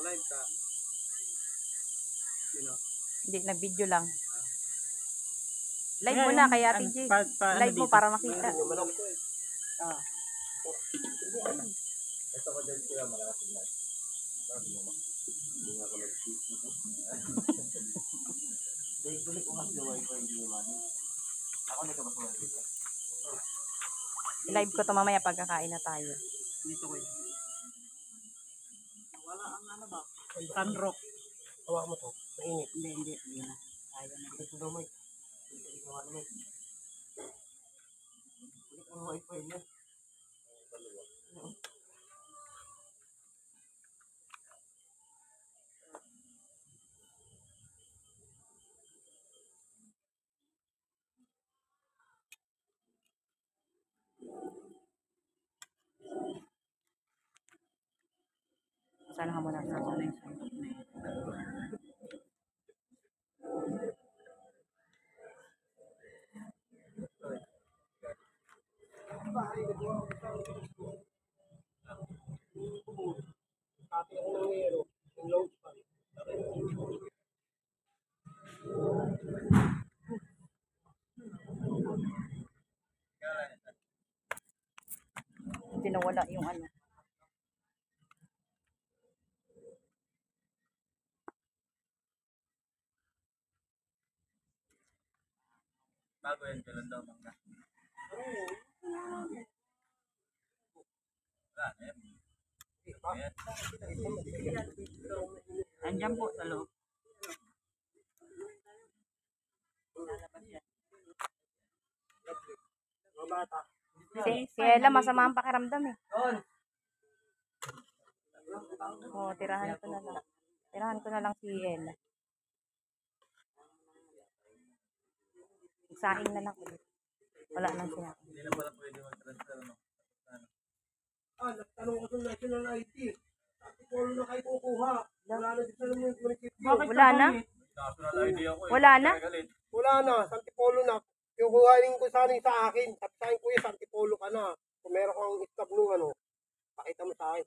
Naka-live ka. Hindi, nag-video lang. Live mo na kaya TJ. Live mo para makita. Ah. Ito ko din sila malakas na. Hindi nga ako nag-speak. Balik ko kasi yung wifi hindi naman. Ako nagkabasuhan dito. Live ko to mamaya pagkakain na tayo. Dito ko yun. Wala ang ano ba? Sunrock. Hawak mo to. Mainit. Hindi na. Kaya na. Ito daw may. Hindi ko naman. Balik ang wifi niya. Sana ka muna sa online. Tinawala yung ano. Bago yan, kailan daw mangga. Andiyan po sa loob. Si Ella masama ang pakiramdam eh. Oh, tirahan ko na lang. Tirahan ko na lang si Ella. Saing na lang ulit. Wala nang sinabi. Hindi na pala pwede mag-transfer, no? Nagtanong ko sa National ID. Antipolo na kayo kukuha. Wala na dito ng munisipyo. Wala na? National ID ako eh. Wala na? Wala na, Santipolo na. Yung kuhanin ko sana sa akin. Sabi sa akin, kuya, Santipolo ka na. Kung meron kang istab nung ano, pakita mo sa akin.